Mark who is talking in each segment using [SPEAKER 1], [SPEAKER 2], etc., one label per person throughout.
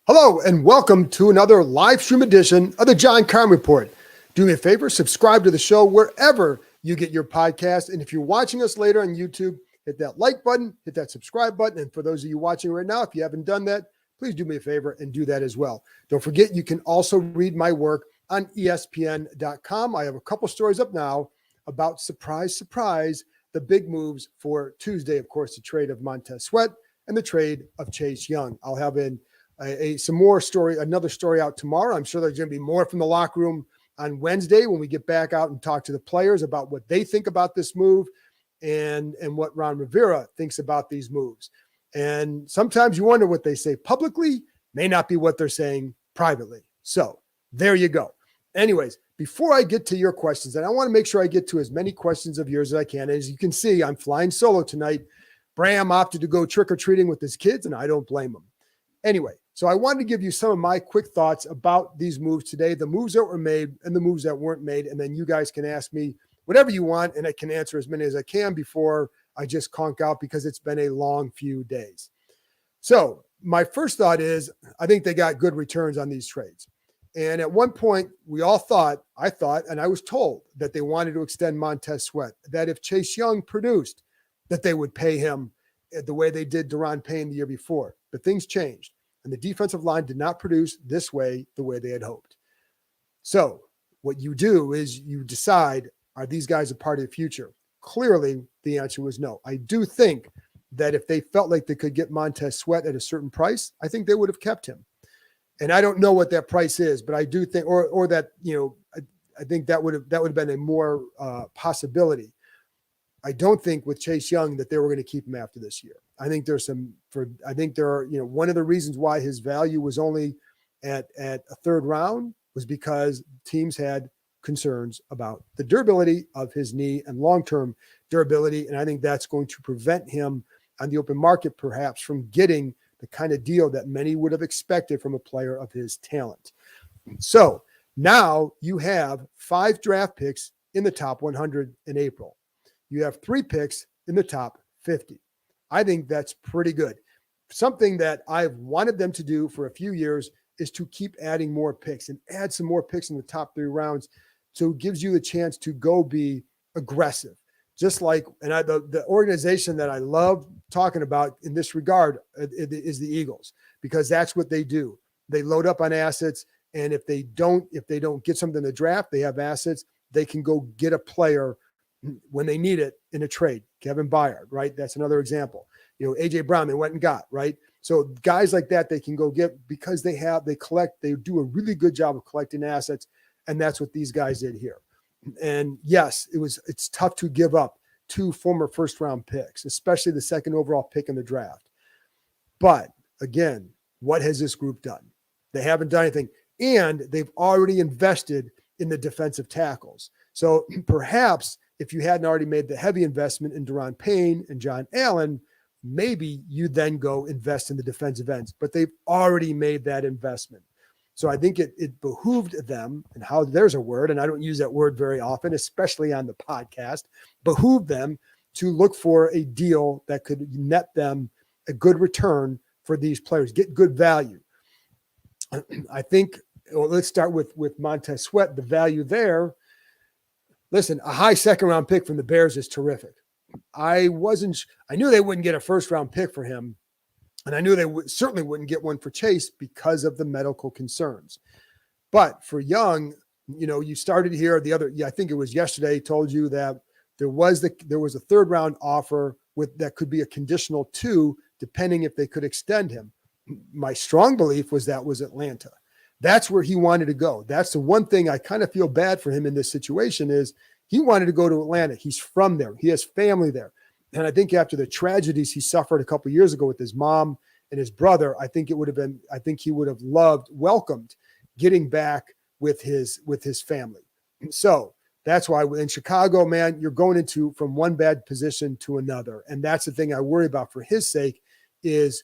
[SPEAKER 1] Hello and welcome to another live stream edition of the John Keim Report. Do me a favor, subscribe to the show wherever you get your podcast. And if you're watching us later on YouTube, hit that like button, hit that subscribe button. And for those of you watching right now, if you haven't done that, please do me a favor and do that as well. Don't forget, you can also read my work on ESPN.com. I have a couple stories up now about, surprise, the big moves for Tuesday. Of course, the trade of Montez Sweat and the trade of Chase Young. I'll have another story out tomorrow. I'm sure there's going to be more from the locker room on Wednesday when we get back out and talk to the players about what they think about this move and what Ron Rivera thinks about these moves. And sometimes you wonder what they say publicly may not be what they're saying privately. So there you go. Anyways, before I get to your questions, and I want to make sure I get to as many questions of yours as I can. As you can see, I'm flying solo tonight. Bram opted to go trick-or-treating with his kids, and I don't blame him. Anyway, so I wanted to give you some of my quick thoughts about these moves today, the moves that were made and the moves that weren't made. And then you guys can ask me whatever you want, and I can answer as many as I can before I just conk out because it's been a long few days. So my first thought is I think they got good returns on these trades. And at one point, I thought, and I was told that they wanted to extend Montez Sweat, that if Chase Young produced, that they would pay him the way they did Deron Payne the year before. But things changed, and the defensive line did not produce this way, the way they had hoped. So what you do is you decide, are these guys a part of the future? Clearly, the answer was no. I do think that if they felt like they could get Montez Sweat at a certain price, I think they would have kept him. And I don't know what that price is, but I do think, or that, I think that would have been a more possibility. I don't think with Chase Young that they were going to keep him after this year. I think one of the reasons why his value was only at a third round was because teams had concerns about the durability of his knee and long-term durability. And I think that's going to prevent him on the open market, perhaps, from getting the kind of deal that many would have expected from a player of his talent. So now you have 5 draft picks in the top 100 in April. You have 3 picks in the top 50. I think that's pretty good. Something that I've wanted them to do for a few years is to keep adding more picks and add some more picks in the top 3 rounds. So it gives you the chance to go be aggressive. Just like, and the organization that I love talking about in this regard is the Eagles, because that's what they do. They load up on assets. And if they don't get something in the draft, they have assets. They can go get a player when they need it in a trade. Kevin Byard, right? That's another example. AJ Brown, they went and got, right? So guys like that, they can go get because they do a really good job of collecting assets. And that's what these guys did here. And yes, it's tough to give up 2 former first round picks, especially the second overall pick in the draft. But again, what has this group done? They haven't done anything. And they've already invested in the defensive tackles. So perhaps if you hadn't already made the heavy investment in Deron Payne and John Allen, maybe you then go invest in the defensive ends. But they've already made that investment. So I think it behooved them, and how there's a word, and I don't use that word very often, especially on the podcast, behooved them to look for a deal that could net them a good return for these players, get good value. I think, let's start with Montez Sweat, the value there. Listen, a high second round pick from the Bears is terrific. I knew they wouldn't get a first round pick for him. And I knew they certainly wouldn't get one for Chase because of the medical concerns. But for Young, you started here I think it was yesterday, told you that there was a third round offer that could be a conditional 2, depending if they could extend him. My strong belief was Atlanta. That's where he wanted to go. That's the one thing I kind of feel bad for him in this situation is he wanted to go to Atlanta. He's from there. He has family there. And I think after the tragedies he suffered a couple of years ago with his mom and his brother, I think he would have welcomed getting back with his family. So that's why in Chicago, man, you're going from one bad position to another. And that's the thing I worry about for his sake is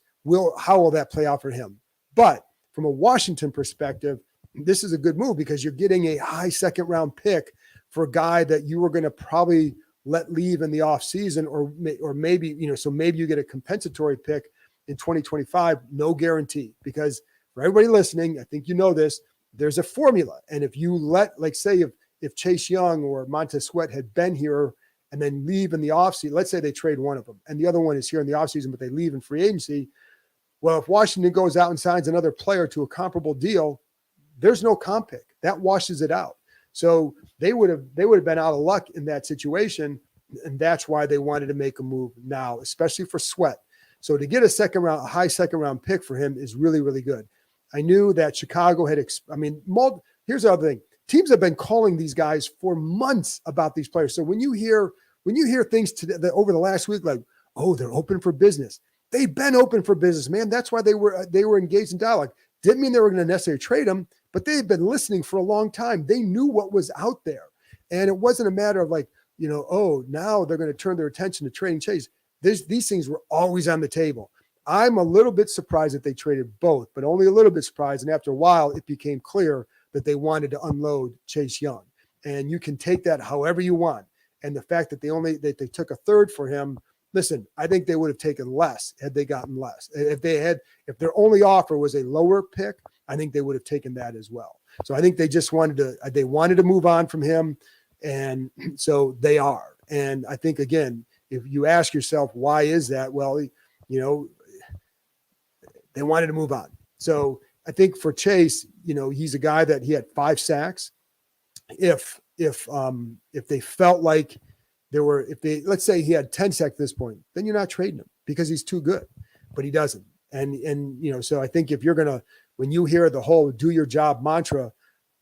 [SPEAKER 1] how will that play out for him? But from a Washington perspective, this is a good move because you're getting a high second round pick for a guy that you were going to probably let leave in the offseason, or maybe, so maybe you get a compensatory pick in 2025, no guarantee, because for everybody listening, I think you know this, there's a formula. And if you let, like say if Chase Young or Montez Sweat had been here and then leave in the offseason, let's say they trade one of them and the other one is here in the offseason, but they leave in free agency. Well, if Washington goes out and signs another player to a comparable deal, there's no comp pick. That washes it out. So they would have been out of luck in that situation. And that's why they wanted to make a move now, especially for Sweat. So to get a high second round pick for him is really, really good. I knew that Chicago had, here's the other thing. Teams have been calling these guys for months about these players. So when you hear things over the last week, like, oh, they're open for business. They've been open for business, man. That's why they were engaged in dialogue. Didn't mean they were going to necessarily trade him, but they had been listening for a long time. They knew what was out there. And it wasn't a matter of like, oh, now they're going to turn their attention to trading Chase. These things were always on the table. I'm a little bit surprised that they traded both, but only a little bit surprised. And after a while, it became clear that they wanted to unload Chase Young. And you can take that however you want. And the fact that they took a third for him, listen, I think they would have taken less had they gotten less. If their only offer was a lower pick, I think they would have taken that as well. So I think they just wanted to move on from him. And so they are. And I think, again, if you ask yourself, why is that? Well, they wanted to move on. So I think for Chase, he's a guy that he had 5 sacks. If they felt like let's say he had 10 sacks at this point, then you're not trading him because he's too good, but he doesn't. And so I think if you're going to, when you hear the whole do your job mantra,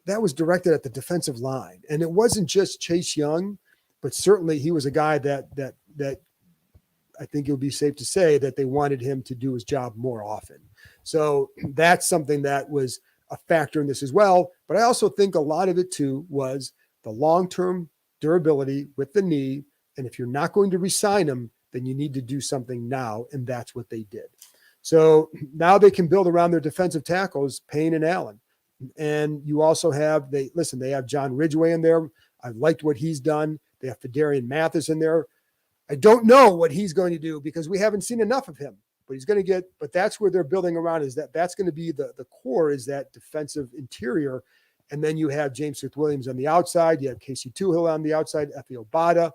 [SPEAKER 1] that was directed at the defensive line. And it wasn't just Chase Young, but certainly he was a guy that I think it would be safe to say that they wanted him to do his job more often. So that's something that was a factor in this as well. But I also think a lot of it too was the long-term durability with the knee. And if you're not going to re-sign him, then you need to do something now. And that's what they did. So now they can build around their defensive tackles, Payne and Allen. And you also have, they have John Ridgeway in there. I liked what he's done. They have Fedarian Mathis in there. I don't know what he's going to do because we haven't seen enough of him, but that's where they're building around that's going to be the core is that defensive interior. And then you have James Smith-Williams on the outside. You have Casey Tuhill on the outside, Efe Obada.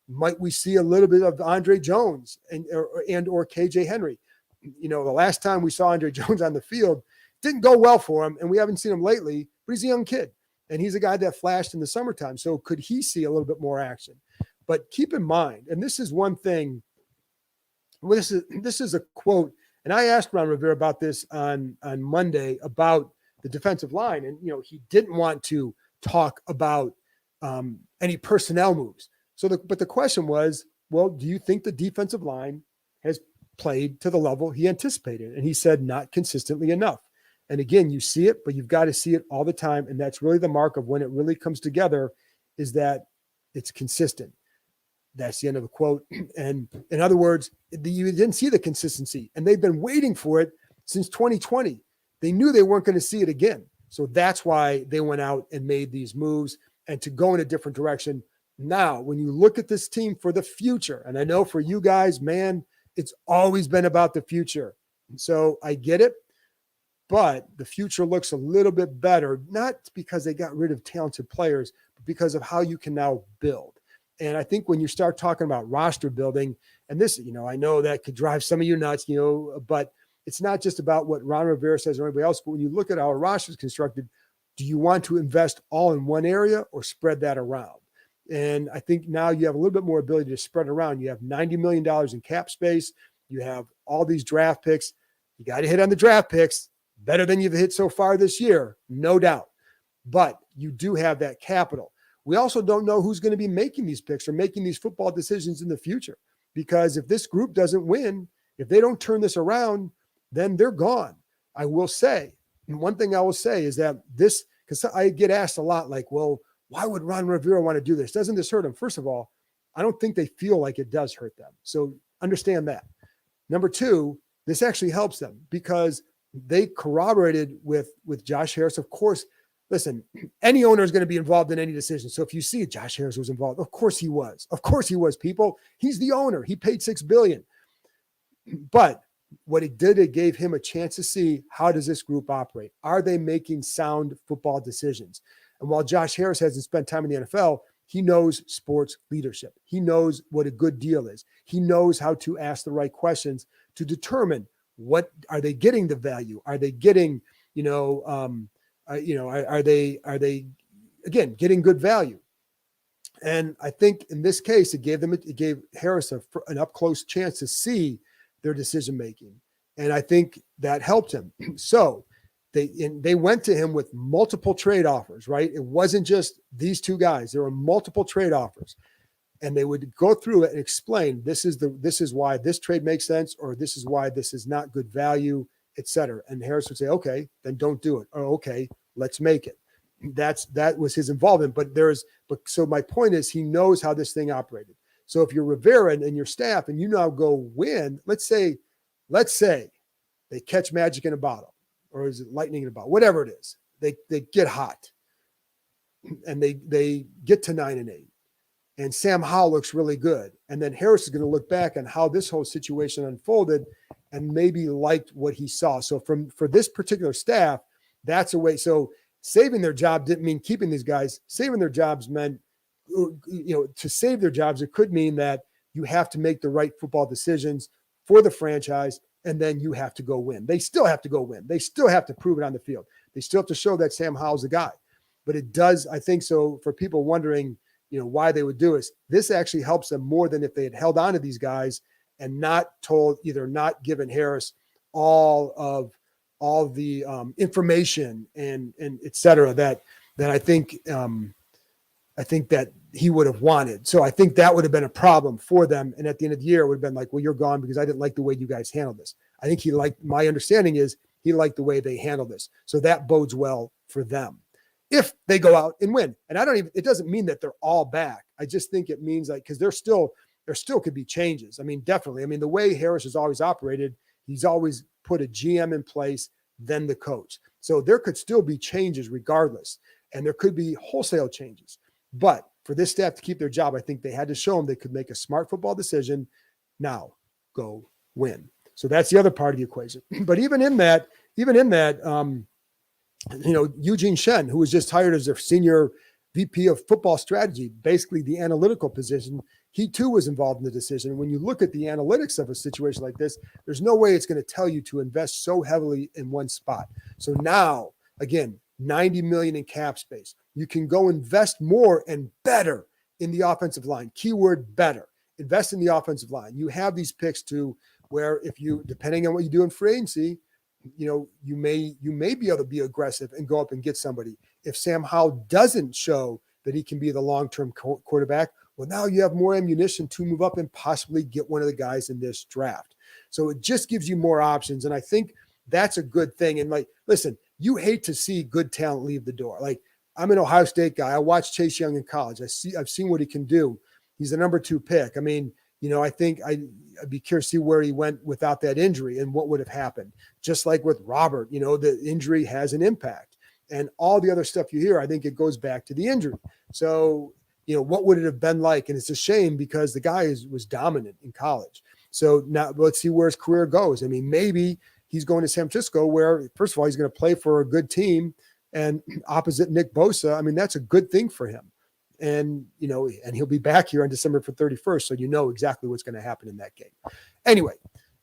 [SPEAKER 1] Might we see a little bit of Andre Jones and or KJ Henry? The last time we saw Andre Jones on the field, didn't go well for him, and we haven't seen him lately, but he's a young kid, and he's a guy that flashed in the summertime. So could he see a little bit more action? But keep in mind, and this is one thing, this is a quote, and I asked Ron Rivera about this on Monday about the defensive line, and he didn't want to talk about any personnel moves. But the question was, well, do you think the defensive line has played to the level he anticipated? And he said, not consistently enough. And again, you see it, but you've got to see it all the time. And that's really the mark of when it really comes together is that it's consistent. That's the end of the quote. And in other words, you didn't see the consistency, and they've been waiting for it since 2020. They knew they weren't going to see it again. So that's why they went out and made these moves and to go in a different direction. Now, when you look at this team for the future, and I know for you guys, man, it's always been about the future. So I get it, but the future looks a little bit better, not because they got rid of talented players, but because of how you can now build. And I think when you start talking about roster building, and this, I know that could drive some of you nuts, but it's not just about what Ron Rivera says or anybody else, but when you look at how a roster is constructed, do you want to invest all in one area or spread that around? And I think now you have a little bit more ability to spread around. You have $90 million in cap space. You have all these draft picks. You got to hit on the draft picks better than you've hit so far this year, no doubt. But you do have that capital. We also don't know who's going to be making these picks or making these football decisions in the future, because if this group doesn't win, if they don't turn this around, then they're gone. I will say, and one thing I will say is that because I get asked a lot, like, well, why would Ron Rivera want to do this? Doesn't this hurt him? First of all, I don't think they feel like it does hurt them. So understand that. Number two, this actually helps them because they corroborated with Josh Harris. Of course, listen, any owner is going to be involved in any decision. So if you see Josh Harris was involved, of course he was. Of course he was, people. He's the owner. He paid $6 billion. But what it did, it gave him a chance to see, how does this group operate? Are they making sound football decisions? And while Josh Harris hasn't spent time in the NFL, he knows sports leadership. He knows what a good deal is. He knows how to ask the right questions to determine, what are they getting the value? Are they getting, are they again getting good value? And I think in this case, it gave Harris an up close chance to see their decision making, and I think that helped him. So they went to him with multiple trade offers, right? It wasn't just these two guys. There were multiple trade offers, and they would go through it and explain, this is why this trade makes sense, or this is why this is not good value, et cetera. And Harris would say, okay, then don't do it. Or okay, let's make it. That was his involvement. So my point is, he knows how this thing operated. So if you're Rivera and your staff and you now go win, let's say they catch magic in a bottle, or is it lightning in a bottle, whatever it is, they get hot and they get to 9-8, and Sam Howell looks really good. And then Harris is going to look back on how this whole situation unfolded and maybe liked what he saw. So for this particular staff, that's a way. So saving their job didn't mean keeping these guys. Saving their jobs meant, to save their jobs, it could mean that you have to make the right football decisions for the franchise, and then you have to go win. They still have to go win. They still have to prove it on the field. They still have to show that Sam Howell's the guy. But it does, I think so, for people wondering, why they would do this actually helps them more than if they had held on to these guys and not given Harris all the information and et cetera, that I think that he would have wanted. So I think that would have been a problem for them. And at the end of the year, it would have been like, well, you're gone because I didn't like the way you guys handled this. I think my understanding is he liked the way they handled this. So that bodes well for them if they go out and win. And it doesn't mean that they're all back. I just think it means because there still could be changes. I mean, definitely. I mean, the way Harris has always operated, he's always put a GM in place, then the coach. So there could still be changes regardless. And there could be wholesale changes. But for this staff to keep their job, I think they had to show them they could make a smart football decision. Now go win. So that's the other part of the equation. But even in that, Eugene Shen, who was just hired as their senior VP of football strategy, basically the analytical position, he too was involved in the decision. And when you look at the analytics of a situation like this, there's no way it's going to tell you to invest so heavily in one spot. So now, again, $90 million in cap space. You can go invest more and better in the offensive line. Keyword better. Invest in the offensive line. You have these picks too, where if you, depending on what you do in free agency, you may be able to be aggressive and go up and get somebody. If Sam Howell doesn't show that he can be the long-term quarterback, well, now you have more ammunition to move up and possibly get one of the guys in this draft. So it just gives you more options. And I think that's a good thing. And listen, you hate to see good talent leave the door. I'm an Ohio State guy. I watched Chase Young in college. I've seen what he can do. He's the number 2 pick. I mean, I think I'd be curious to see where he went without that injury and what would have happened. Just like with Robert, the injury has an impact. And all the other stuff you hear, I think it goes back to the injury. So, what would it have been like? And it's a shame because the guy was dominant in college. So now let's see where his career goes. I mean, maybe he's going to San Francisco where, first of all, he's going to play for a good team and opposite Nick Bosa. I mean, that's a good thing for him. And, and he'll be back here on December 31st. So exactly what's going to happen in that game. Anyway,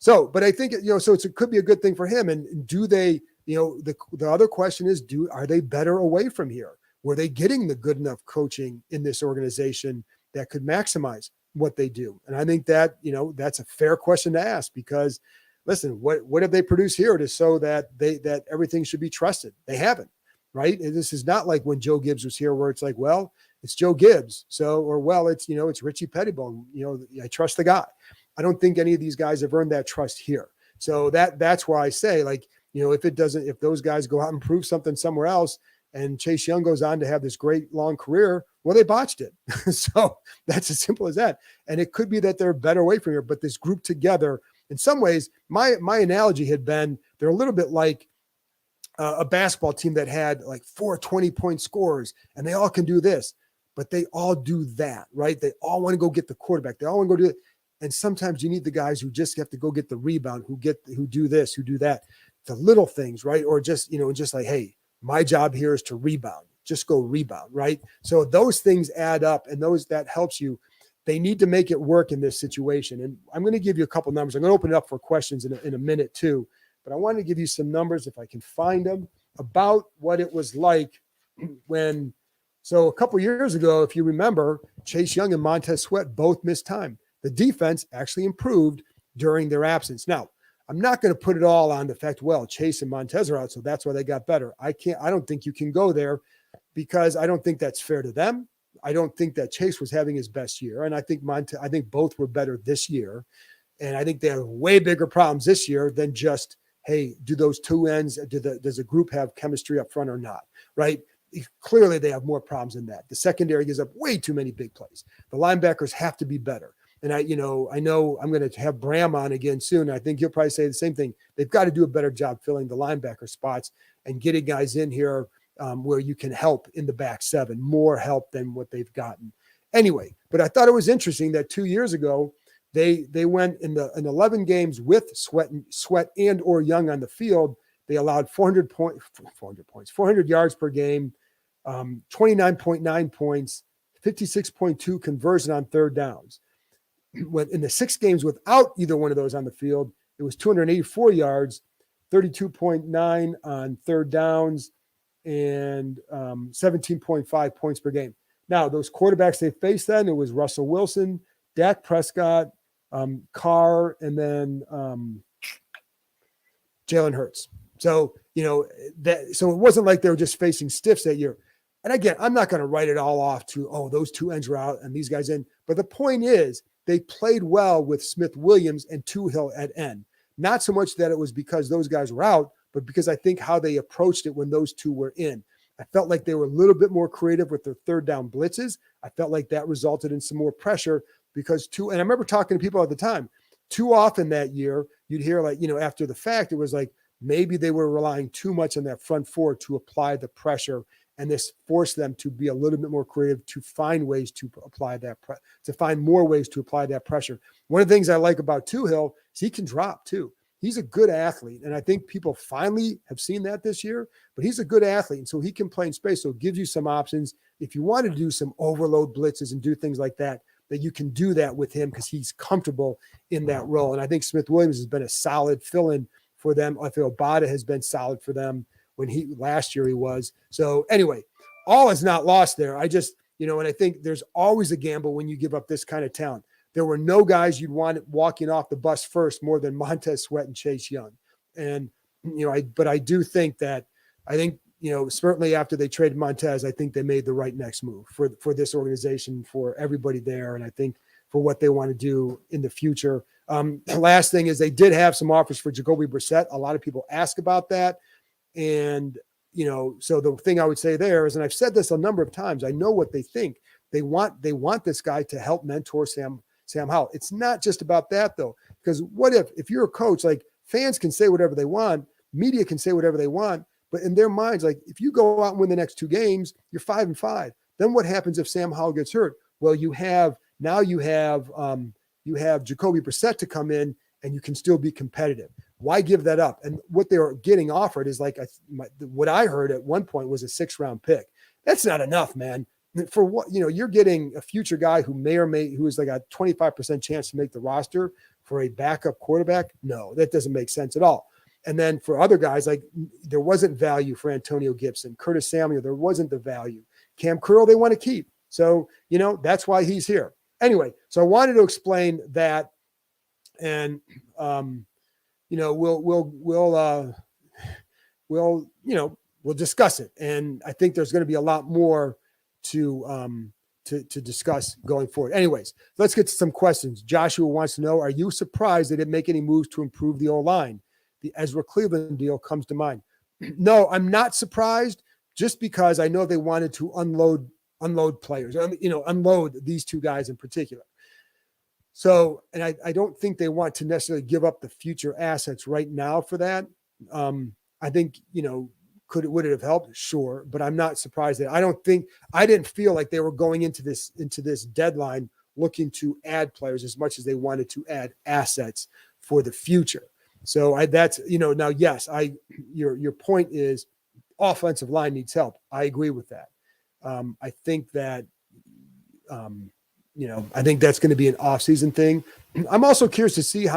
[SPEAKER 1] but I think, so it could be a good thing for him. And do they, the other question is, are they better away from here? Were they getting the good enough coaching in this organization that could maximize what they do? And I think that, that's a fair question to ask because, listen, what have they produced here to show that that everything should be trusted? They haven't, right? And this is not like when Joe Gibbs was here where it's like, well, it's Joe Gibbs. It's Richie Pettibone. I trust the guy. I don't think any of these guys have earned that trust here. So that's why I say, if those guys go out and prove something somewhere else, and Chase Young goes on to have this great long career, well, they botched it. So that's as simple as that. And it could be that they're better away from here, but this group together, in some ways, my analogy had been, they're a little bit like a basketball team that had 4 20-point scorers, and they all can do this, but they all do that, right? They all want to go get the quarterback. They all want to go do it. And sometimes you need the guys who just have to go get the rebound, who do this, who do that, the little things, right? Or just, just like, hey, my job here is to rebound. Just go rebound, right? So those things add up, and that helps you. They need to make it work in this situation. And I'm going to give you a couple numbers. I'm going to open it up for questions in a minute too, but I want to give you some numbers, if I can find them, about what it was like when. So a couple years ago, if you remember, Chase Young and Montez Sweat both missed time. The defense actually improved during their absence. Now, I'm not going to put it all on the fact, well, Chase and Montez are out, so that's why they got better. I don't think you can go there, because I don't think that's fair to them. I don't think that Chase was having his best year. And I think both were better this year. And I think they have way bigger problems this year than just, hey, do those two ends, does a group have chemistry up front or not, right? Clearly they have more problems than that. The secondary gives up way too many big plays. The linebackers have to be better. And I know I'm going to have Bram on again soon. I think he'll probably say the same thing. They've got to do a better job filling the linebacker spots and getting guys in here where you can help in the back seven, more help than what they've gotten. Anyway, but I thought it was interesting that 2 years ago, they went in 11 games with Sweat and or Young on the field. They allowed 400 yards per game, 29.9 points, 56.2 conversion on third downs. When in the 6 games without either one of those on the field, it was 284 yards, 32.9 on third downs, and 17.5 points per game. Now, those quarterbacks they faced then, it was Russell Wilson, Dak Prescott, Carr, and then Jalen Hurts. So, so it wasn't like they were just facing stiffs that year. And again, I'm not going to write it all off to, those two ends are out and these guys in. But the point is, they played well with Smith Williams and Tuhill at end. Not so much that it was because those guys were out, but because I think how they approached it when those two were in. I felt like they were a little bit more creative with their third down blitzes. I felt like that resulted in some more pressure because and I remember talking to people at the time, too often that year, you'd hear after the fact, it was like maybe they were relying too much on that front four to apply the pressure, and this forced them to be a little bit more creative to find ways to apply that, to find more ways to apply that pressure. One of the things I like about Tuhill is he can drop too. He's a good athlete, and I think people finally have seen that this year, but he's a good athlete, and so he can play in space, so it gives you some options. If you want to do some overload blitzes and do things like that, that you can do that with him because he's comfortable in that role. And I think Smith Williams has been a solid fill-in for them. I feel Bada has been solid for them last year he was. So anyway, all is not lost there. I just, and I think there's always a gamble when you give up this kind of talent. There were no guys you'd want walking off the bus first more than Montez Sweat and Chase Young. And, but I do think that, certainly after they traded Montez, I think they made the right next move for this organization, for everybody there. And I think for what they want to do in the future. The last thing is they did have some offers for Jacoby Brissett. A lot of people ask about that. And, so the thing I would say there is, and I've said this a number of times, I know what they think. They want this guy to help mentor Sam Howell. It's not just about that though, because what if you're a coach, like fans can say whatever they want, media can say whatever they want, but in their minds, like if you go out and win the next 2 games, you're 5-5. Then what happens if Sam Howell gets hurt? Well, you have Jacoby Brissett to come in and you can still be competitive. Why give that up? And what they were getting offered is what I heard at one point was a 6th-round pick. That's not enough, man. For what, you're getting a future guy who who is like a 25% chance to make the roster for a backup quarterback. No, that doesn't make sense at all. And then for other guys, like there wasn't value for Antonio Gibson, Curtis Samuel, there wasn't the value. Cam Curl, they want to keep. So, that's why he's here. Anyway, so I wanted to explain that. And, we'll discuss it. And I think there's going to be a lot more to discuss going forward. Anyways, let's get to some questions. Joshua wants to know, are you surprised they didn't make any moves to improve the O-line? The Ezra Cleveland deal comes to mind. No, I'm not surprised, just because I know they wanted to unload players, unload these 2 guys in particular. So, and I don't think they want to necessarily give up the future assets right now for that. I think, would it have helped? Sure. But I'm not surprised that I didn't feel like they were going into this deadline looking to add players as much as they wanted to add assets for the future. So that's, now, yes, your point is offensive line needs help. I agree with that. I think that, I think that's going to be an offseason thing. I'm also curious to see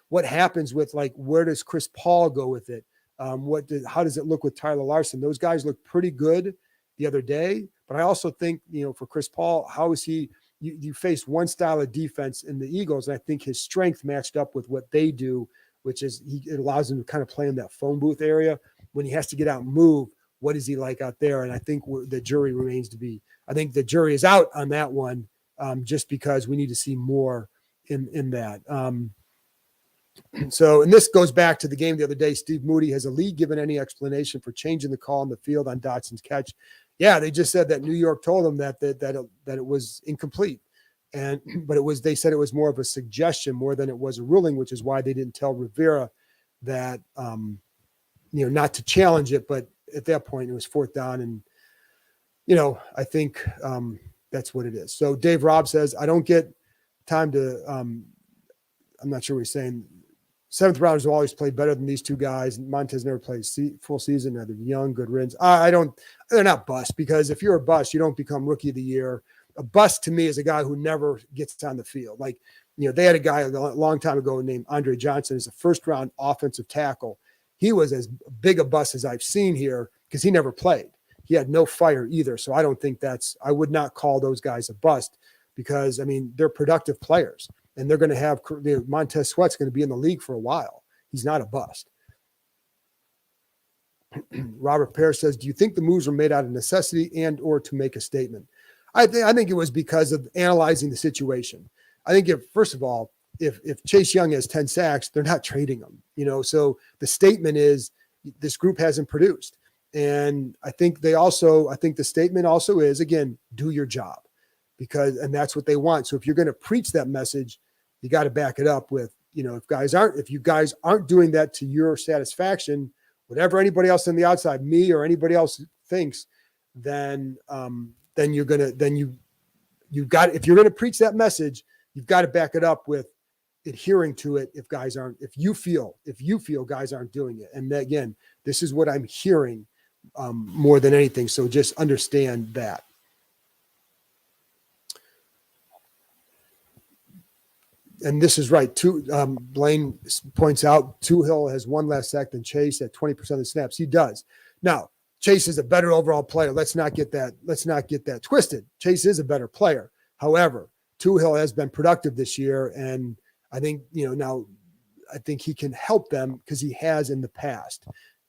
[SPEAKER 1] what happens with, like, where does Chris Paul go with it? How does it look with Tyler Larson? Those guys look pretty good the other day, but I also think, for Chris Paul, how is he, you face one style of defense in the Eagles, and I think his strength matched up with what they do, which is it allows him to kind of play in that phone booth area. When he has to get out and move, what is he like out there? And I think the jury I think the jury is out on that one, just because we need to see more in that. So, and this goes back to the game the other day. Steve Moody, has the league given any explanation for changing the call on the field on Dotson's catch? Yeah, they just said that New York told them that it was incomplete, but they said it was more of a suggestion more than it was a ruling, which is why they didn't tell Rivera that not to challenge it. But at that point, it was 4th down, and I think that's what it is. So Dave Robb says, I don't get time to. I'm not sure what he's saying. 7th rounders will always play better than these two guys. Montez never played full season. They're young, good riddance. They're not bust, because if you're a bust, you don't become rookie of the year. A bust to me is a guy who never gets on the field. Like, they had a guy a long time ago named Andre Johnson as a 1st-round offensive tackle. He was as big a bust as I've seen here because he never played. He had no fire either. So I don't think I would not call those guys a bust, because, they're productive players. And they're going to have Montez Sweat's going to be in the league for a while. He's not a bust. Robert Pear says, do you think the moves were made out of necessity and or to make a statement? I think it was because of analyzing the situation. I think first of all, if Chase Young has 10 sacks, they're not trading him. So the statement is this group hasn't produced. And I think the statement also is, again, do your job, and that's what they want. So if you're going to preach that message, you got to back it up with, if you guys aren't doing that to your satisfaction, whatever anybody else on the outside, me or anybody else thinks, then if you're going to preach that message, you've got to back it up with adhering to it. If you feel guys aren't doing it. And again, this is what I'm hearing more than anything. So just understand that. And this is right. Blaine points out Tuhill has one less sack than Chase at 20% of the snaps. He does. Now, Chase is a better overall player. Let's not get that twisted. Chase is a better player. However, Tuhill has been productive this year, and I think now I think he can help them because he has in the past.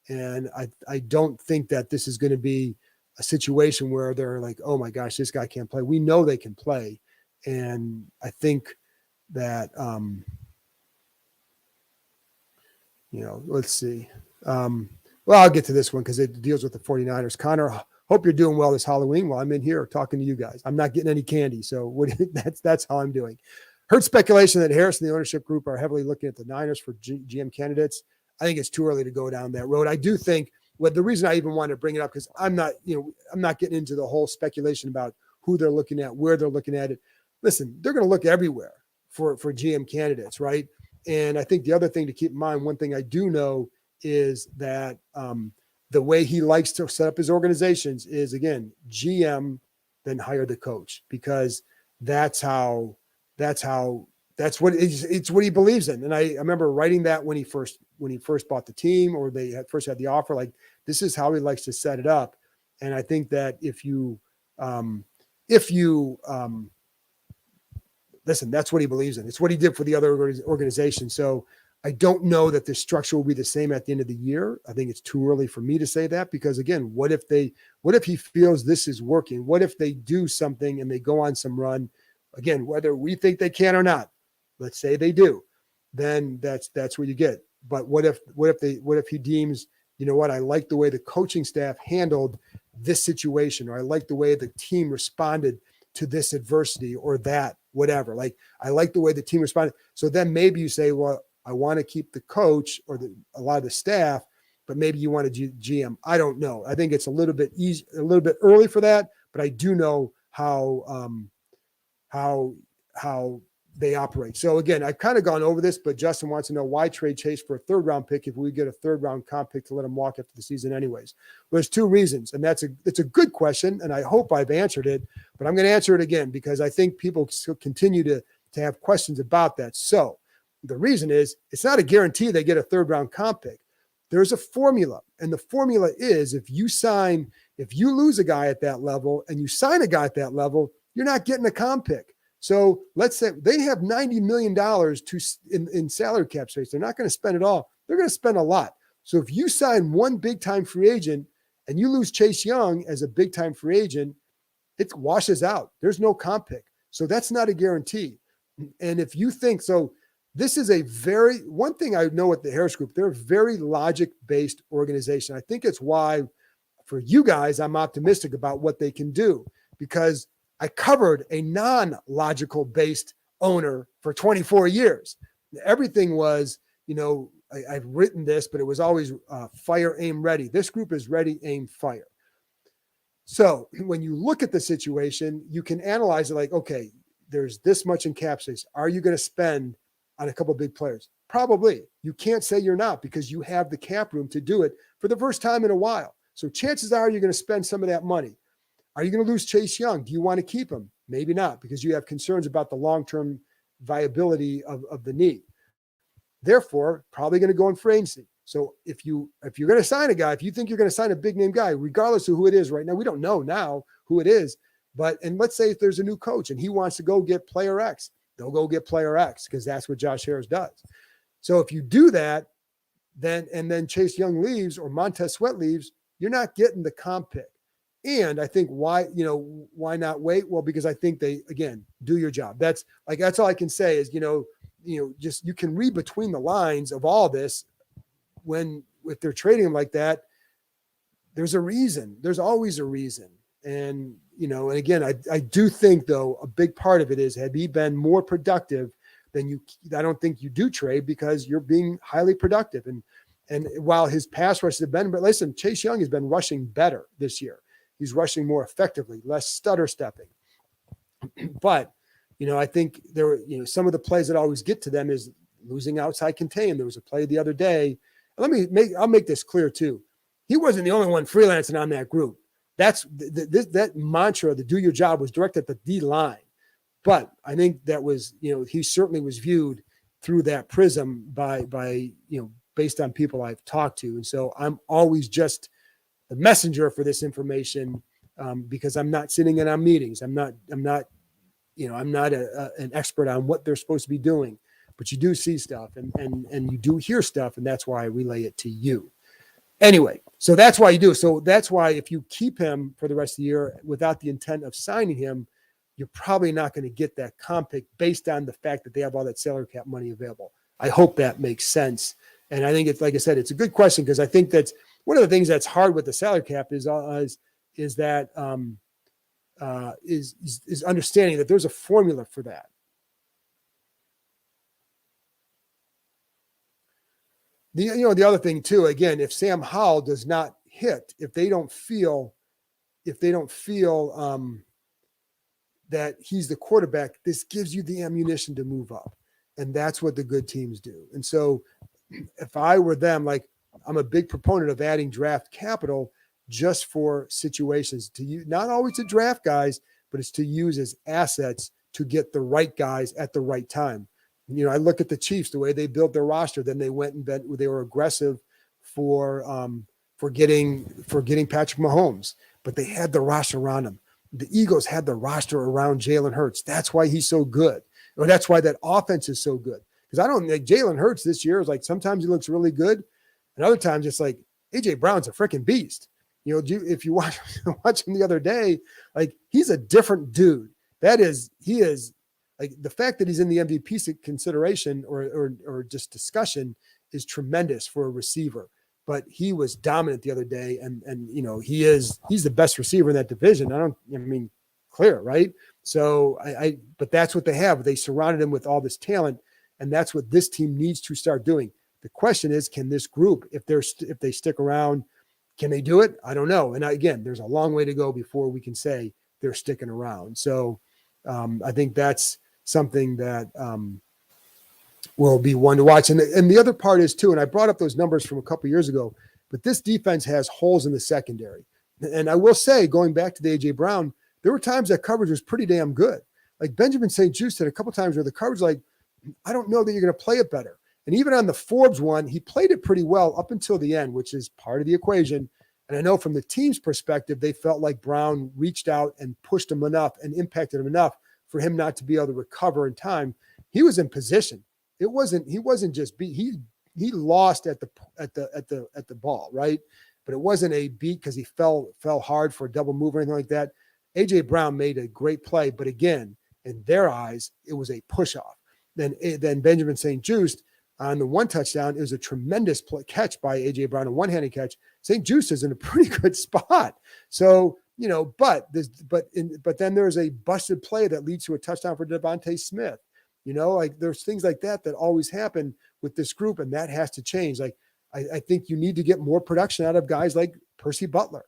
[SPEAKER 1] And I don't think that this is going to be a situation where they're like, oh my gosh, this guy can't play. We know they can play, and I think that, let's see. Well, I'll get to this one because it deals with the 49ers. Connor, hope you're doing well this Halloween while I'm in here talking to you guys. I'm not getting any candy, so that's how I'm doing. Heard speculation that Harris and the ownership group are heavily looking at the Niners for GM candidates. I think it's too early to go down that road. I do think the reason I even want to bring it up, because I'm not getting into the whole speculation about who they're looking at, where they're looking at it. Listen, they're going to look everywhere for GM candidates, right? And I think the other thing to keep in mind, one thing I do know is that the way he likes to set up his organizations is, again, GM, then hire the coach, because that's what it's what he believes in. And I remember writing that when he first bought the team, or they first had the offer, like, this is how he likes to set it up. And I think that if you listen, that's what he believes in. It's what he did for the other organization. So I don't know that the structure will be the same at the end of the year. I think it's too early for me to say that, because again, what if he feels this is working? What if they do something and they go on some run? Again, whether we think they can or not, let's say they do, then that's what you get. But what if he deems, you know what, I like the way the coaching staff handled this situation, or I like the way the team responded to this adversity, or that, whatever. Like, I like the way the team responded. So then maybe you say, well, I want to keep the coach or a lot of the staff, but maybe you want a GM. I don't know. I think it's a little bit early for that, but I do know how how they operate. So again, I've kind of gone over this, but Justin wants to know why trade Chase for a 3rd round pick if we get a 3rd round comp pick to let him walk after the season anyways. Well, there's 2 reasons, and it's a good question, and I hope I've answered it, but I'm going to answer it again because I think people still continue to have questions about that. So the reason is it's not a guarantee they get a 3rd round comp pick. There's a formula, and the formula is if you lose a guy at that level and you sign a guy at that level, you're not getting a comp pick. So let's say they have $90 million in salary cap space. They're not going to spend it all. They're going to spend a lot. So if you sign one big time free agent and you lose Chase Young as a big time free agent, it washes out. There's no comp pick. So that's not a guarantee. And if you think so, this is one thing I know at the Harris Group, they're a very logic-based organization. I think it's why for you guys, I'm optimistic about what they can do because I covered a non-logical based owner for 24 years. Everything was, I've written this, but it was always fire, aim, ready. This group is ready, aim, fire. So when you look at the situation, you can analyze it like, okay, there's this much in cap space. Are you going to spend on a couple of big players? Probably. You can't say you're not because you have the cap room to do it for the first time in a while. So chances are you're going to spend some of that money. Are you going to lose Chase Young? Do you want to keep him? Maybe not because you have concerns about the long-term viability of the knee. Therefore, probably going to go in free agency. So if you're going to sign a guy, if you think you're going to sign a big name guy, regardless of who it is right now, we don't know now who it is, and let's say if there's a new coach and he wants to go get player X, they'll go get player X because that's what Josh Harris does. So if you do that, then Chase Young leaves or Montez Sweat leaves, you're not getting the comp pick. And I think why not wait? Well, because I think they, again, do your job. That's all I can say is, just you can read between the lines of all this if they're trading him like that, there's a reason. There's always a reason. And, and again, I do think though, a big part of it is, have he been more productive than I don't think you do trade because you're being highly productive. And while his pass rushes have been, but listen, Chase Young has been rushing better this year. He's rushing more effectively, less stutter stepping. But, I think some of the plays that always get to them is losing outside contain. There was a play the other day. I'll make this clear too. He wasn't the only one freelancing on that group. That's that mantra, the do your job, was directed at the D line. But I think that was, he certainly was viewed through that prism by based on people I've talked to. And so I'm always just the messenger for this information because I'm not sitting in on meetings. I'm not an expert on what they're supposed to be doing, but you do see stuff and you do hear stuff. And that's why I relay it to you. Anyway, so that's why you do. So that's why if you keep him for the rest of the year without the intent of signing him, you're probably not going to get that comp pick based on the fact that they have all that salary cap money available. I hope that makes sense. And I think it's, like I said, it's a good question because I think that's one of the things that's hard with the salary cap is understanding that there's a formula for that. The other thing too, again, if Sam Howell does not hit, if they don't feel that he's the quarterback, this gives you the ammunition to move up. And that's what the good teams do. And so if I were them, I'm a big proponent of adding draft capital just for situations to use, not always to draft guys, but it's to use as assets to get the right guys at the right time. I look at the Chiefs, the way they built their roster, then they went and they were aggressive for getting Patrick Mahomes, but they had the roster around him. The Eagles had the roster around Jalen Hurts. That's why he's so good. Or that's why that offense is so good. Because I don't think Jalen Hurts this year is sometimes he looks really good. And other times it's like AJ Brown's a freaking beast. If you watch him the other day, he's a different dude. He is the fact that he's in the MVP consideration or just discussion is tremendous for a receiver. But he was dominant the other day, and he's the best receiver in that division. Clear, right? So but that's what they have. They surrounded him with all this talent, and that's what this team needs to start doing. The question is, can this group, if they stick around, can they do it? I don't know. And again, there's a long way to go before we can say they're sticking around. So I think that's something that will be one to watch. And the other part is too, and I brought up those numbers from a couple of years ago, but this defense has holes in the secondary. And I will say, going back to the A.J. Brown, there were times that coverage was pretty damn good. Like Benjamin St. Juste had a couple of times where the coverage, like, I don't know that you're going to play it better. And even on the Forbes one, he played it pretty well up until the end, which is part of the equation. And I know from the team's perspective, they felt like Brown reached out and pushed him enough and impacted him enough for him not to be able to recover in time. He was in position. He wasn't just beat. He lost at the ball, right? But it wasn't a beat because he fell hard for a double move or anything like that. A.J. Brown made a great play, but again, in their eyes, it was a push-off. Then Benjamin St. Juste on the one touchdown, it was a tremendous catch by A.J. Brown, a one-handed catch. St. Juste is in a pretty good spot. So, but then there's a busted play that leads to a touchdown for Devontae Smith. Like there's things like that always happen with this group, and that has to change. Like I think you need to get more production out of guys like Percy Butler,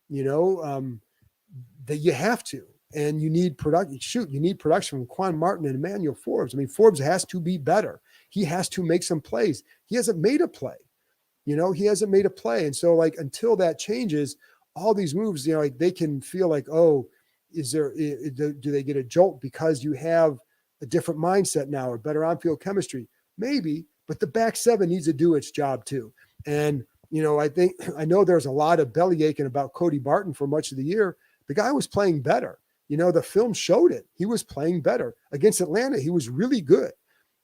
[SPEAKER 1] that you have to. And you need production. You need production from Quan Martin and Emmanuel Forbes. I mean, Forbes has to be better. He has to make some plays. He hasn't made a play. He hasn't made a play. And so, like, until that changes, all these moves, like they can feel like, oh, do they get a jolt because you have a different mindset now or better on-field chemistry? Maybe, but the back seven needs to do its job too. And, I know there's a lot of belly aching about Cody Barton for much of the year. The guy was playing better. The film showed it. He was playing better against Atlanta. He was really good.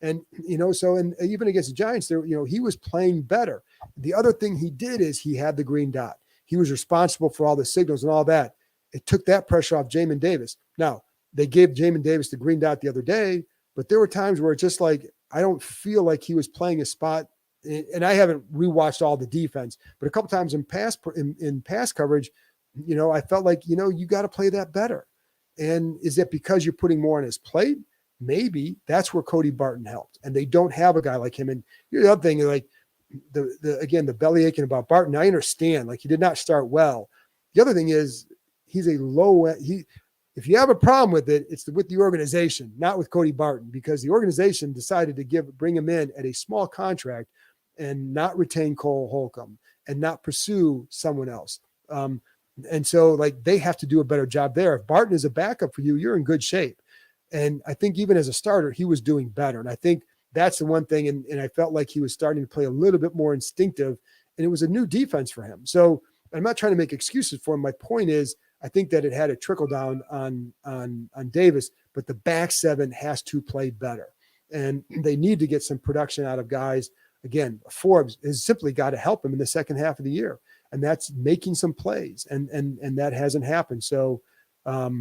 [SPEAKER 1] And, and even against the Giants there, he was playing better. The other thing he did is he had the green dot. He was responsible for all the signals and all that. It took that pressure off Jamin Davis. Now, they gave Jamin Davis the green dot the other day, but there were times where it's just like, I don't feel like he was playing a spot. And I haven't rewatched all the defense, but a couple times in pass coverage, I felt like, you got to play that better. And is it because you're putting more on his plate? Maybe that's where Cody Barton helped. And they don't have a guy like him. And the other thing, like the belly aching about Barton, I understand, like he did not start well. The other thing is he's if you have a problem with it, it's with the organization, not with Cody Barton, because the organization decided to bring him in at a small contract and not retain Cole Holcomb and not pursue someone else. And so, like, they have to do a better job there. If Barton is a backup for you, you're in good shape. And I think even as a starter, he was doing better. And I think that's the one thing. And I felt like he was starting to play a little bit more instinctive, and it was a new defense for him. So I'm not trying to make excuses for him. My point is, I think that it had a trickle down on Davis, but the back seven has to play better. And they need to get some production out of guys. Again, Forbes has simply got to help him in the second half of the year. And that's making some plays, and that hasn't happened. So, I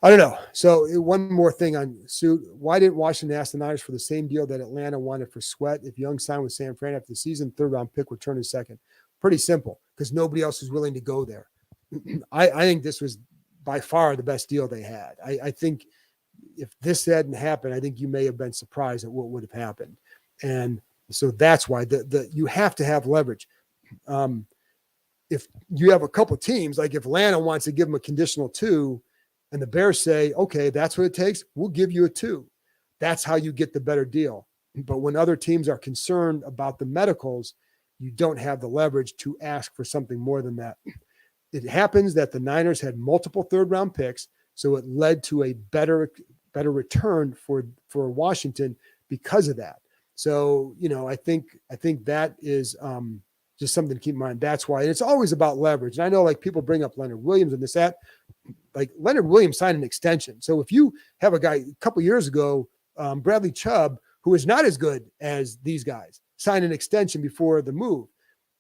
[SPEAKER 1] don't know. So one more thing on Suit. Why didn't Washington ask the Niners for the same deal that Atlanta wanted for Sweat? If Young signed with San Fran after the season, third-round pick return is second. Pretty simple, because nobody else was willing to go there. I think this was by far the best deal they had. I think if this hadn't happened, I think you may have been surprised at what would have happened. And so that's why you have to have leverage. If you have a couple of teams, like if Atlanta wants to give them a conditional 2 and the Bears say, okay, that's what it takes, we'll give you a 2. That's how you get the better deal. But when other teams are concerned about the medicals, you don't have the leverage to ask for something more than that. It happens that the Niners had multiple third-round picks, so it led to a better return for Washington because of that. So, I think that is just something to keep in mind. That's why. And it's always about leverage. And I know, like, people bring up Leonard Williams and this, that. Like, Leonard Williams signed an extension. So if you have a guy a couple years ago, Bradley Chubb, who is not as good as these guys, signed an extension before the move.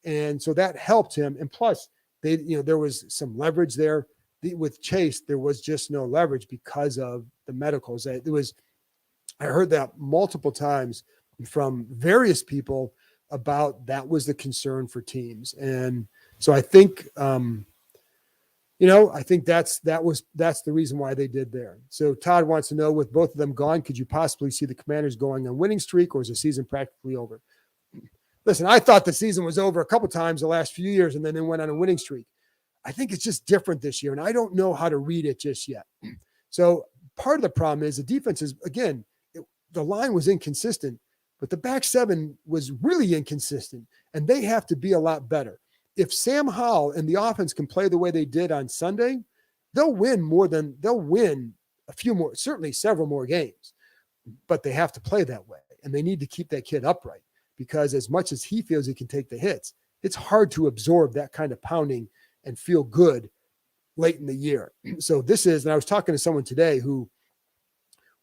[SPEAKER 1] And so that helped him. And plus, there was some leverage there. With Chase, there was just no leverage because of the medicals. I heard that multiple times from various people about that was the concern for teams. And so I think, I think that's the reason why they did there. So Todd wants to know, with both of them gone, could you possibly see the Commanders going on winning streak, or is the season practically over? Listen, I thought the season was over a couple times the last few years, and then they went on a winning streak. I think it's just different this year, and I don't know how to read it just yet. So part of the problem is the defense is, again, the line was inconsistent, but the back seven was really inconsistent, and they have to be a lot better. If Sam Howell and the offense can play the way they did on Sunday, they'll win a few more, certainly several more games, but they have to play that way, and they need to keep that kid upright, because as much as he feels he can take the hits, it's hard to absorb that kind of pounding and feel good late in the year. So this is, and I was talking to someone today who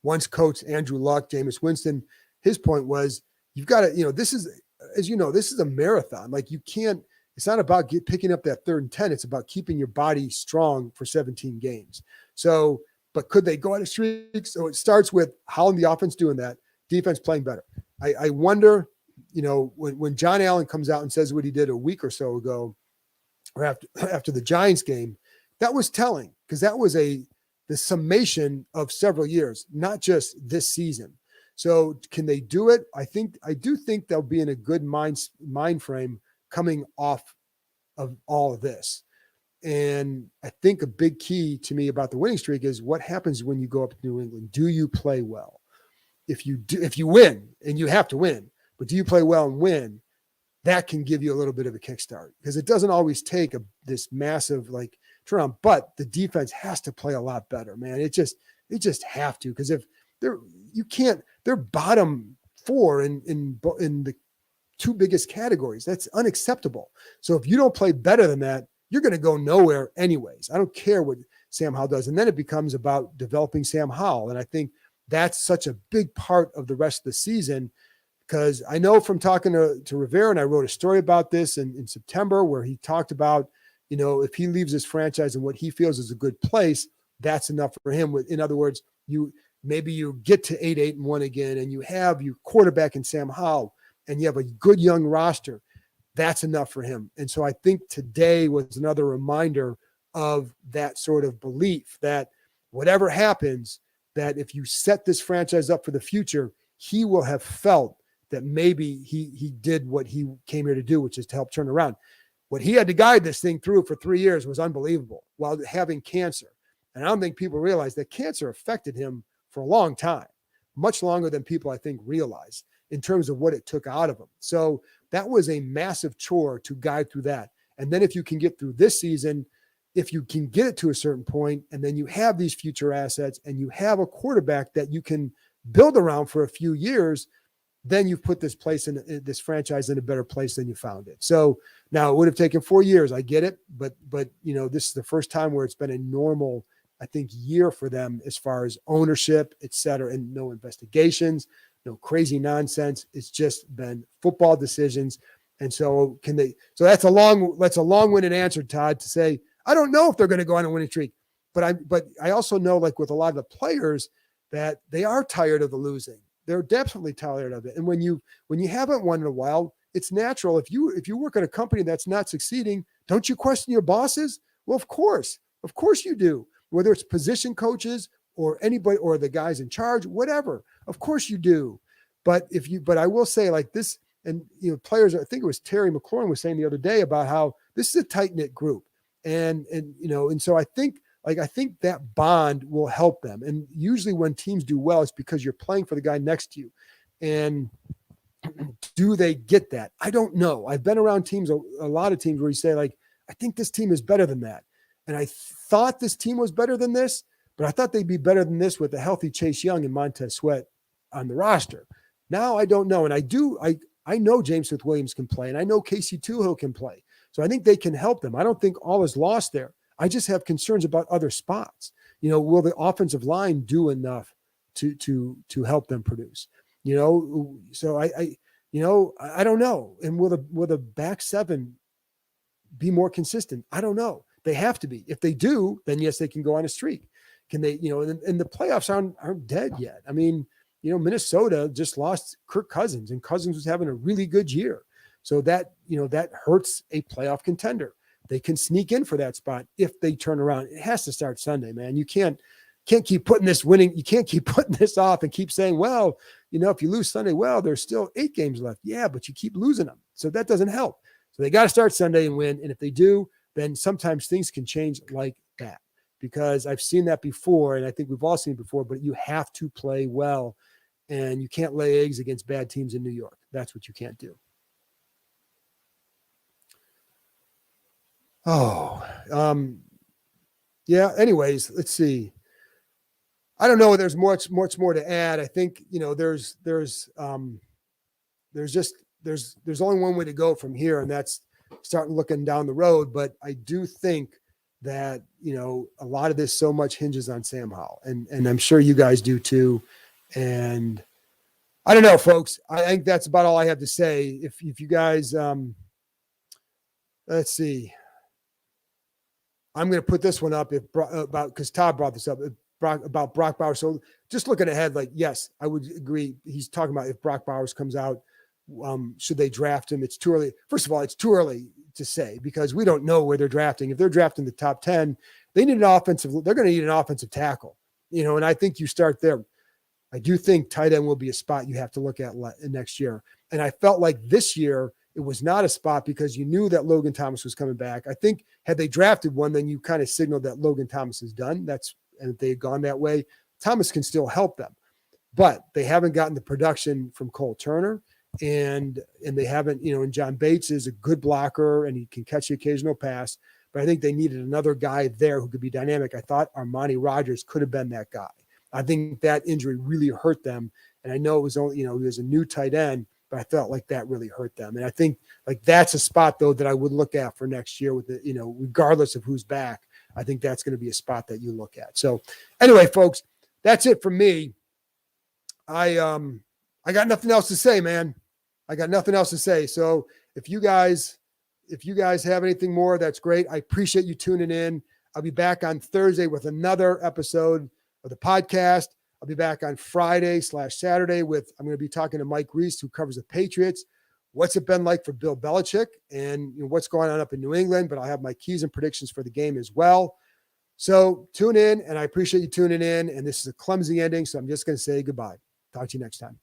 [SPEAKER 1] once coached Andrew Luck, Jameis Winston. His point was, you've got to, this is, as you know, this is a marathon. Like, you can't, it's not about picking up that 3rd and 10. It's about keeping your body strong for 17 games. So, but could they go on a streak? So it starts with how the offense doing that, defense playing better. I wonder, when John Allen comes out and says what he did a week or so ago, or after the Giants game, that was telling, because that was the summation of several years, not just this season. So can they do it? I do think they'll be in a good mind frame coming off of all of this. And I think a big key to me about the winning streak is what happens when you go up to New England. Do you play well? If you win, and you have to win, but do you play well and win? That can give you a little bit of a kickstart, because it doesn't always take this massive turnaround, but the defense has to play a lot better, man. It just have to, because if they're bottom 4 in the 2 biggest categories. That's unacceptable. So if you don't play better than that, you're going to go nowhere anyways. I don't care what Sam Howell does. And then it becomes about developing Sam Howell. And I think that's such a big part of the rest of the season, because I know from talking to Rivera, and I wrote a story about this in September, where he talked about, if he leaves this franchise in what he feels is a good place, that's enough for him. In other words, maybe you get to 8-1 again, and you have your quarterback in Sam Howell, and you have a good young roster. That's enough for him. And so I think today was another reminder of that sort of belief that whatever happens, that if you set this franchise up for the future, he will have felt that maybe he did what he came here to do, which is to help turn around. What he had to guide this thing through for 3 years was unbelievable, while having cancer. And I don't think people realize that cancer affected him for a long time, much longer than people, I think, realize in terms of what it took out of him. So that was a massive chore to guide through that. And then if you can get through this season, if you can get it to a certain point, and then you have these future assets, and you have a quarterback that you can build around for a few years, then you've put this franchise in a better place than you found it. So now it would have taken 4 years. I get it. But this is the first time where it's been a normal, I think, year for them as far as ownership, et cetera, and no investigations, no crazy nonsense. It's just been football decisions. And so so that's a long-winded answer, Todd, to say, I don't know if they're going to go on a winning streak, but I also know, like with a lot of the players, that they are tired of the losing. They're definitely tired of it. And when you haven't won in a while, it's natural. If you work at a company that's not succeeding, don't you question your bosses? Well, of course you do. Whether it's position coaches or anybody, or the guys in charge, whatever, of course you do. But I will say, like this, and players, I think it was Terry McLaurin was saying the other day about how this is a tight-knit group. And so I think that bond will help them. And usually when teams do well, it's because you're playing for the guy next to you. And do they get that? I don't know. I've been around teams, a lot of teams, where you say, like, I think this team is better than that. And I thought this team was better than this, but I thought they'd be better than this with a healthy Chase Young and Montez Sweat on the roster. Now I don't know. And I know James Smith-Williams can play, and I know Casey Toohill can play. So I think they can help them. I don't think all is lost there. I just have concerns about other spots. Will the offensive line do enough to help them produce? So I don't know. And will the back seven be more consistent? I don't know. They have to be. If they do, then yes, they can go on a streak. Can they? And the playoffs aren't dead yet. I mean, Minnesota just lost Kirk Cousins, and Cousins was having a really good year. So that hurts a playoff contender. They can sneak in for that spot if they turn around. It has to start Sunday, man. You can't keep putting this winning. You can't keep putting this off and keep saying, well, if you lose Sunday, well, there's still 8 games left. Yeah, but you keep losing them. So that doesn't help. So they got to start Sunday and win. And if they do, then sometimes things can change like that, because I've seen that before. And I think we've all seen it before, but you have to play well, and you can't lay eggs against bad teams in New York. That's what you can't do. Yeah. Anyways, let's see. I don't know. There's much more to add. I think, there's only one way to go from here, and that's starting looking down the road. But I do think that, a lot of this so much hinges on Sam Howell, and I'm sure you guys do too. And I don't know, folks, I think that's about all I have to say. If you guys, let's see, I'm going to put this one up because Todd brought this up about Brock Bowers. So just looking ahead, yes, I would agree. He's talking about if Brock Bowers comes out, should they draft him? It's too early. First of all, it's too early to say because we don't know where they're drafting. If they're drafting the top 10, they're going to need an offensive tackle, and I think you start there. I do think tight end will be a spot you have to look at next year. And I felt like this year it was not a spot because you knew that Logan Thomas was coming back. I think had they drafted one, then you kind of signaled that Logan Thomas is done. And if they had gone that way, Thomas can still help them. But they haven't gotten the production from Cole Turner, and they haven't, and John Bates is a good blocker and he can catch the occasional pass. But I think they needed another guy there who could be dynamic. I thought Armani Rogers could have been that guy. I think that injury really hurt them. And I know it was only, he was a new tight end, but I felt like that really hurt them. And I think that's a spot though that I would look at for next year with regardless of who's back. I think that's going to be a spot that you look at. So anyway, folks, that's it for me. I got nothing else to say, man. I got nothing else to say. So if you guys have anything more, that's great. I appreciate you tuning in. I'll be back on Thursday with another episode of the podcast. I'll be back on Friday/Saturday I'm going to be talking to Mike Reese, who covers the Patriots. What's it been like for Bill Belichick and what's going on up in New England, but I'll have my keys and predictions for the game as well. So tune in, and I appreciate you tuning in. And this is a clumsy ending, so I'm just going to say goodbye. Talk to you next time.